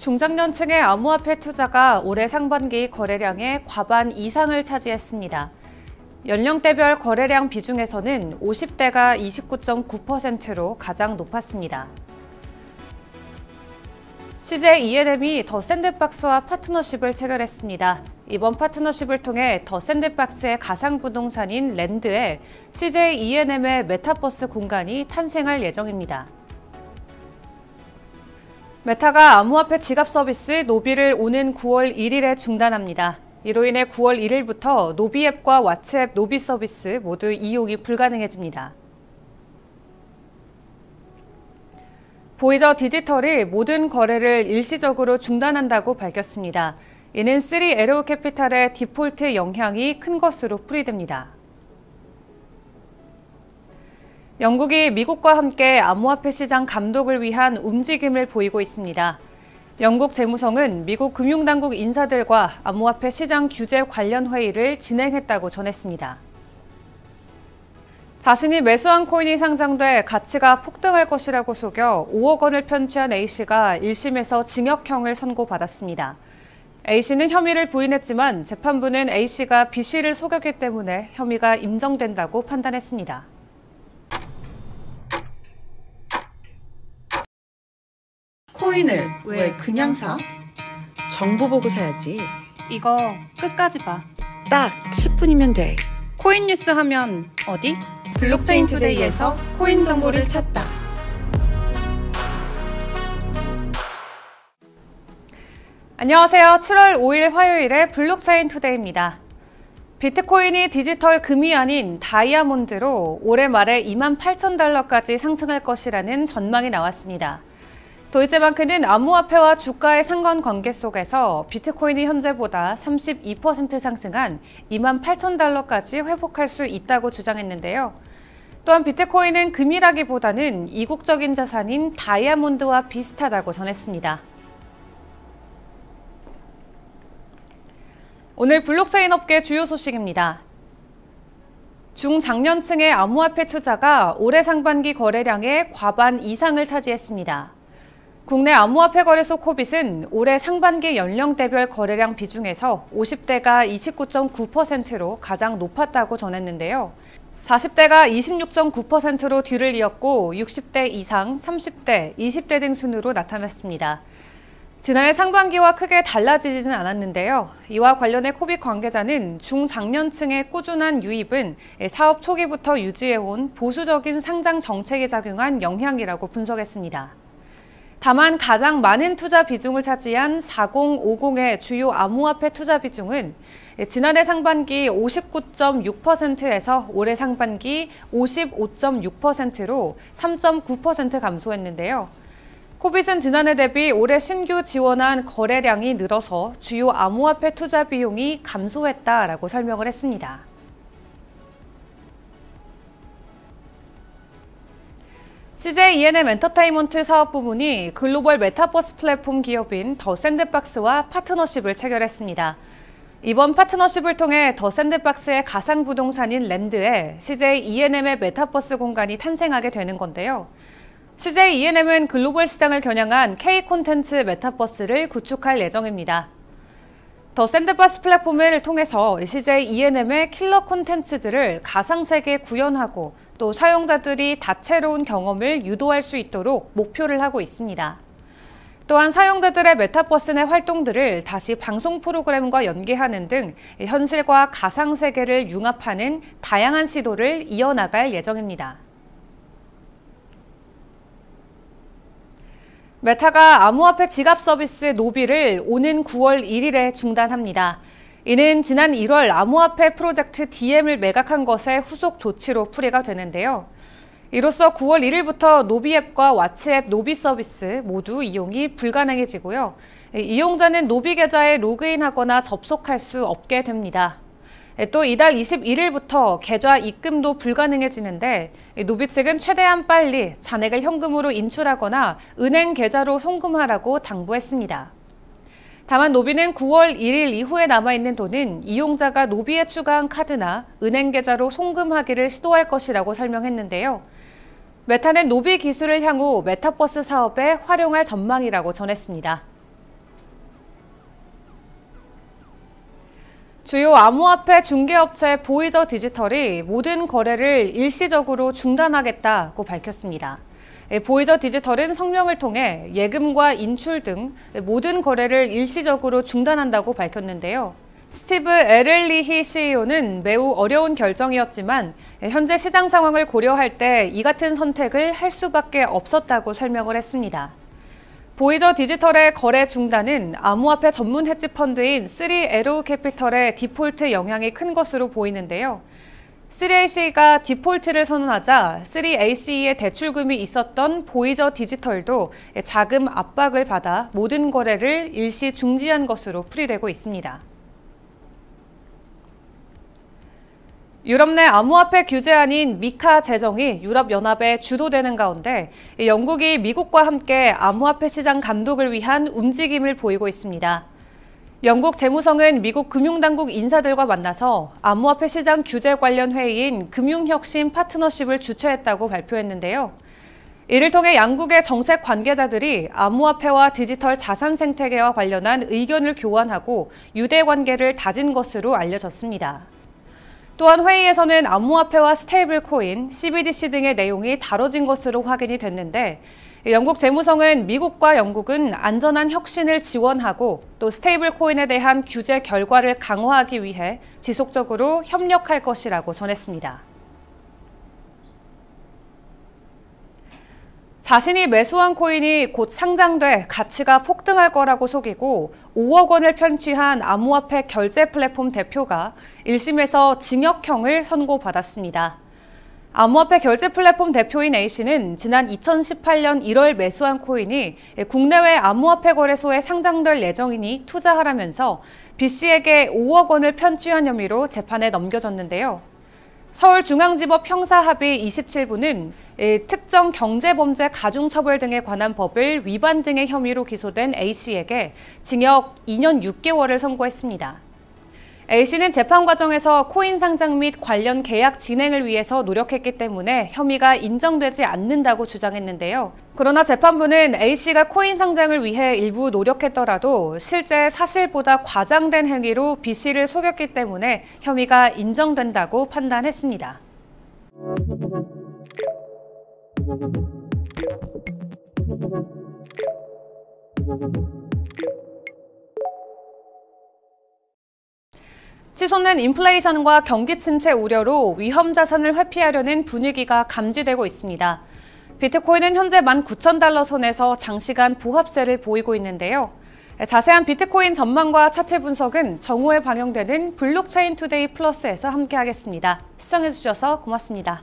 중장년층의 암호화폐 투자가 올해 상반기 거래량의 과반 이상을 차지했습니다. 연령대별 거래량 비중에서는 50대가 29.9%로 가장 높았습니다. CJ E&M이 더 샌드박스와 파트너십을 체결했습니다. 이번 파트너십을 통해 더 샌드박스의 가상부동산인 랜드에 CJ E&M의 메타버스 공간이 탄생할 예정입니다. 메타가 암호화폐 지갑 서비스 노비를 오는 9월 1일에 중단합니다. 이로 인해 9월 1일부터 노비 앱과 왓츠앱 노비 서비스 모두 이용이 불가능해집니다. 보이저 디지털이 모든 거래를 일시적으로 중단한다고 밝혔습니다. 이는 3에로캐피탈의 디폴트 영향이 큰 것으로 풀이됩니다. 영국이 미국과 함께 암호화폐 시장 감독을 위한 움직임을 보이고 있습니다. 영국 재무성은 미국 금융당국 인사들과 암호화폐 시장 규제 관련 회의를 진행했다고 전했습니다. 자신이 매수한 코인이 상장돼 가치가 폭등할 것이라고 속여 5억 원을 편취한 A씨가 1심에서 징역형을 선고받았습니다. A씨는 혐의를 부인했지만 재판부는 A씨가 B씨를 속였기 때문에 혐의가 인정된다고 판단했습니다. 코인을 왜 그냥 사? 정보 보고 사야지. 이거 끝까지 봐. 딱 10분이면 돼. 코인 뉴스 하면 어디? 블록체인 투데이에서 코인 정보를 찾다. 안녕하세요. 7월 5일 화요일의 블록체인 투데이입니다. 비트코인이 디지털 금이 아닌 다이아몬드로 올해 말에 28,000달러까지 상승할 것이라는 전망이 나왔습니다. 도이체방크는 암호화폐와 주가의 상관관계 속에서 비트코인이 현재보다 32% 상승한 28,000달러까지 회복할 수 있다고 주장했는데요. 또한 비트코인은 금이라기보다는 이국적인 자산인 다이아몬드와 비슷하다고 전했습니다. 오늘 블록체인 업계 주요 소식입니다. 중장년층의 암호화폐 투자가 올해 상반기 거래량의 과반 이상을 차지했습니다. 국내 암호화폐 거래소 코빗은 올해 상반기 연령대별 거래량 비중에서 50대가 29.9%로 가장 높았다고 전했는데요. 40대가 26.9%로 뒤를 이었고 60대 이상, 30대, 20대 등 순으로 나타났습니다. 지난해 상반기와 크게 달라지지는 않았는데요. 이와 관련해 코빗 관계자는 중장년층의 꾸준한 유입은 사업 초기부터 유지해온 보수적인 상장 정책이 작용한 영향이라고 분석했습니다. 다만 가장 많은 투자 비중을 차지한 4050의 주요 암호화폐 투자 비중은 지난해 상반기 59.6%에서 올해 상반기 55.6%로 3.9% 감소했는데요. 코빗은 지난해 대비 올해 신규 지원한 거래량이 늘어서 주요 암호화폐 투자 비용이 감소했다라고 설명을 했습니다. CJ E&M 엔터테인먼트 사업 부문이 글로벌 메타버스 플랫폼 기업인 더 샌드박스와 파트너십을 체결했습니다. 이번 파트너십을 통해 더 샌드박스의 가상부동산인 랜드에 CJ E&M의 메타버스 공간이 탄생하게 되는 건데요. CJ E&M은 글로벌 시장을 겨냥한 K 콘텐츠 메타버스를 구축할 예정입니다. 더 샌드박스 플랫폼을 통해서 CJ E&M의 킬러 콘텐츠들을 가상세계에 구현하고 또 사용자들이 다채로운 경험을 유도할 수 있도록 목표를 하고 있습니다. 또한 사용자들의 메타버스 내 활동들을 다시 방송 프로그램과 연계하는 등 현실과 가상세계를 융합하는 다양한 시도를 이어나갈 예정입니다. 메타가 암호화폐 지갑 서비스 노비를 오는 9월 1일에 중단합니다. 이는 지난 1월 암호화폐 프로젝트 DM을 매각한 것의 후속 조치로 풀이가 되는데요. 이로써 9월 1일부터 노비 앱과 왓츠앱 노비 서비스 모두 이용이 불가능해지고요. 이용자는 노비 계좌에 로그인하거나 접속할 수 없게 됩니다. 또 이달 21일부터 계좌 입금도 불가능해지는데 노비 측은 최대한 빨리 잔액을 현금으로 인출하거나 은행 계좌로 송금하라고 당부했습니다. 다만 노비는 9월 1일 이후에 남아있는 돈은 이용자가 노비에 추가한 카드나 은행 계좌로 송금하기를 시도할 것이라고 설명했는데요. 메타는 노비 기술을 향후 메타버스 사업에 활용할 전망이라고 전했습니다. 주요 암호화폐 중개업체 보이저 디지털이 모든 거래를 일시적으로 중단하겠다고 밝혔습니다. 보이저 디지털은 성명을 통해 예금과 인출 등 모든 거래를 일시적으로 중단한다고 밝혔는데요. 스티브 에를리히 CEO는 매우 어려운 결정이었지만 현재 시장 상황을 고려할 때 이 같은 선택을 할 수밖에 없었다고 설명을 했습니다. 보이저 디지털의 거래 중단은 암호화폐 전문 헤지펀드인 3에로 캐피털의 디폴트 영향이 큰 것으로 보이는데요. 3AC가 디폴트를 선언하자 3AC의 대출금이 있었던 보이저 디지털도 자금 압박을 받아 모든 거래를 일시 중지한 것으로 풀이되고 있습니다. 유럽 내 암호화폐 규제안인 미카 제정이 유럽연합에 주도되는 가운데 영국이 미국과 함께 암호화폐 시장 감독을 위한 움직임을 보이고 있습니다. 영국 재무성은 미국 금융당국 인사들과 만나서 암호화폐 시장 규제 관련 회의인 금융혁신 파트너십을 주최했다고 발표했는데요. 이를 통해 양국의 정책 관계자들이 암호화폐와 디지털 자산 생태계와 관련한 의견을 교환하고 유대 관계를 다진 것으로 알려졌습니다. 또한 회의에서는 암호화폐와 스테이블 코인, CBDC 등의 내용이 다뤄진 것으로 확인이 됐는데 영국 재무성은 미국과 영국은 안전한 혁신을 지원하고 또 스테이블 코인에 대한 규제 결과를 강화하기 위해 지속적으로 협력할 것이라고 전했습니다. 자신이 매수한 코인이 곧 상장돼 가치가 폭등할 거라고 속이고 5억 원을 편취한 암호화폐 결제 플랫폼 대표가 1심에서 징역형을 선고받았습니다. 암호화폐 결제 플랫폼 대표인 A씨는 지난 2018년 1월 매수한 코인이 국내외 암호화폐 거래소에 상장될 예정이니 투자하라면서 B씨에게 5억 원을 편취한 혐의로 재판에 넘겨졌는데요. 서울중앙지법 형사합의 27부는 특정 경제범죄 가중처벌 등에 관한 법을 위반 등의 혐의로 기소된 A씨에게 징역 2년 6개월을 선고했습니다. A씨는 재판 과정에서 코인 상장 및 관련 계약 진행을 위해서 노력했기 때문에 혐의가 인정되지 않는다고 주장했는데요. 그러나 재판부는 A씨가 코인 상장을 위해 일부 노력했더라도 실제 사실보다 과장된 행위로 B씨를 속였기 때문에 혐의가 인정된다고 판단했습니다. 치솟는 인플레이션과 경기 침체 우려로 위험 자산을 회피하려는 분위기가 감지되고 있습니다. 비트코인은 현재 19,000달러 선에서 장시간 보합세를 보이고 있는데요. 자세한 비트코인 전망과 차트 분석은 정오에 방영되는 블록체인 투데이 플러스에서 함께하겠습니다. 시청해주셔서 고맙습니다.